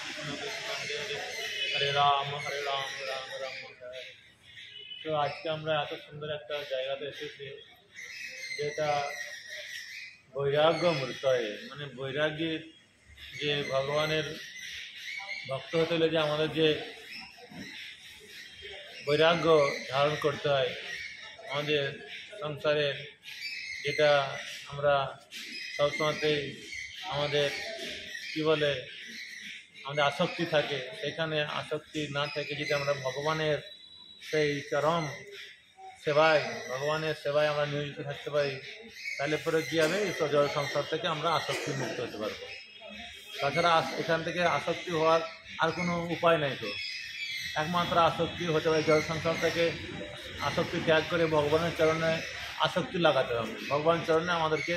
কৃষ্ণ কৃষ্ণ হরে হরে হরে রাম রাম রাম হরে হরে। তো আজকে আমরা এত সুন্দর একটা জায়গাতে এসেছি যেটা বৈরাগ্য মূর্তয়ে, মানে বৈরাগ্যের যে ভগবানের ভক্ত হতে হলে যে আমাদের যে বৈরাগ্য ধারণ করতে হয়, আমাদের সংসারের যেটা আমরা সবসময়তেই আমাদের কী বলে আমাদের আসক্তি থাকে, সেখানে আসক্তি না থেকে যদি আমরা ভগবানের সেই চরম সেবায়, ভগবানের সেবায় আমরা নিয়োজিত থাকতে পারি, তাহলে পরে কী হবে, এই জড় সংসার থেকে আমরা আসক্তি মুক্ত হতে পারবো। তাছাড়া এখান থেকে আসক্তি হওয়ার আর কোনো উপায় নেই। তো একমাত্র আসক্তি হতে পারে জড় সংসার থেকে আসক্তি ত্যাগ করে ভগবানের চরণে আসক্তি লাগাতে হবে। ভগবান চরণে আমাদেরকে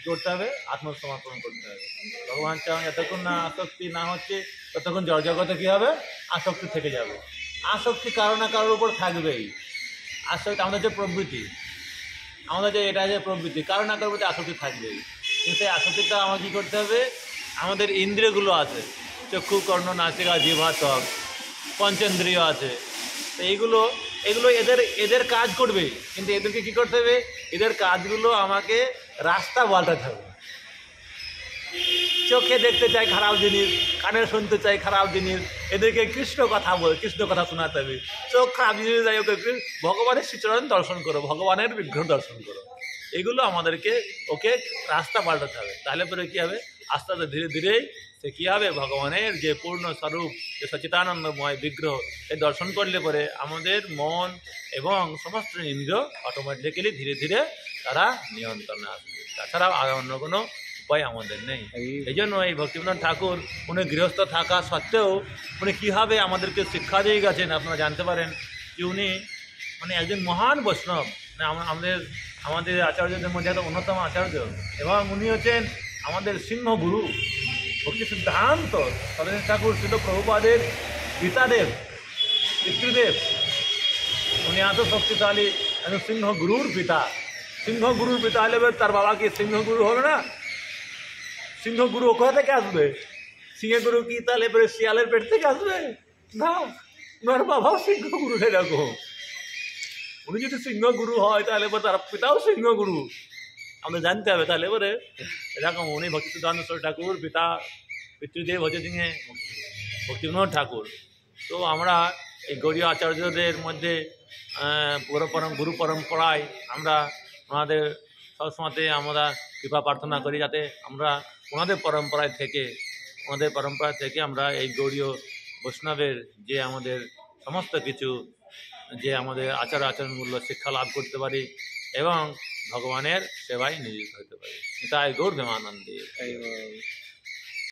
করতে হবে, আত্মসমর্পণ করতে হবে। ভগবান চরণে যতক্ষণ না আসক্তি না হচ্ছে ততক্ষণ জড় জগতে কী হবে, আসক্তি থেকে যাবে। আসক্তি কারো না কারোর উপর থাকবেই। আসক্তি আমাদের যে প্রবৃত্তি, আমাদের যে এটা যে প্রবৃত্তি, কারো না কারোর প্রতি আসক্তি থাকবেই। কিন্তু সেই আসক্তিটা আমাকে কী করতে হবে, আমাদের ইন্দ্রিয়গুলো আছে, চক্ষু কর্ণ নাসিকা জিহ্বা ত্বক, পঞ্চেন্দ্রিয় আছে, তো এইগুলো এদের কাজ করবে, কিন্তু এদেরকে কী করতে হবে, এদের কাজগুলো আমাকে রাস্তা পাল্টাতে হবে। চোখে দেখতে চাই খারাপ জিনিস, কানে শুনতে চাই খারাপ জিনিস, এদেরকে কৃষ্ণ কথা শোনাতে হবে। চোখ খারাপ জিনিস যাই, ওকে ভগবানের শ্রীচরণ দর্শন করো, ভগবানের বিগ্রহ দর্শন করো, এগুলো আমাদেরকে ওকে রাস্তা পাল্টাতে হবে। তাহলে পরে কী হবে, আস্তে আস্তে ধীরে ধীরেই সে কী হবে, ভগবানের যে পূর্ণ স্বরূপ, যে সচিতানন্দময় বিগ্রহ, এই দর্শন করলে পরে আমাদের মন এবং সমস্ত ইন্দ্রিয় অটোমেটিক্যালি ধীরে ধীরে তারা নিয়ন্ত্রণে আসবে। তাছাড়া আর অন্য কোনো উপায় আমাদের নেই। এই জন্য এই ভক্তিবিনোদ ঠাকুর উনি গৃহস্থ থাকা সত্ত্বেও উনি কীভাবে আমাদেরকে শিক্ষা দিয়ে গেছেন আপনারা জানতে পারেন যে উনি মানে একজন মহান বৈষ্ণব, আমাদের আচার্যদের মধ্যে একটা অন্যতম আচার্য, এবং উনি হচ্ছেন আমাদের সিংহগুরু। ভক্তি সিদ্ধান্ত সরস্বতী ঠাকুর ছিল প্রভুপাদের পিতাদেব, পিতৃদেব। উনি এত শক্তিশালী, একজন সিংহগুরুর পিতা। সিংহগুরুর পিতা হলে তার বাবা কি সিংহগুরু হবে না? সিংহগুরু কোথা থেকে আসবে? সিংহগুরু কি তাহলে এবারে শিয়ালের পেট থেকে আসবে না? ওনার বাবাও সিংহগুরু। এরকম উনি যদি সিংহগুরু হয় তাহলে এবার তার পিতাও সিংহগুরু, আমাদের জানতে হবে। তাহলে এবারে এরকম উনি ভক্তি সিদ্ধান্ত সরস্বতী ঠাকুর পিতা, পিতৃদেব হচ্ছে তিনি ভক্তিবিনোদ ঠাকুর। তো আমরা এই গৌড়ীয় আচার্যদের মধ্যে গুরু পরম্পরায় আমরা ওনাদের সবসময়তে আমরা কৃপা প্রার্থনা করি, যাতে আমরা ওনাদের পরম্পরায় থেকে আমরা এই গৌড়ীয় বৈষ্ণবের যে আমাদের সমস্ত কিছু, যে আমাদের আচরণমূল্য শিক্ষা লাভ করতে পারি এবং ভগবানের সেবায় নিয়োজিত হতে পারি। তাই গৌর প্রেমানন্দে।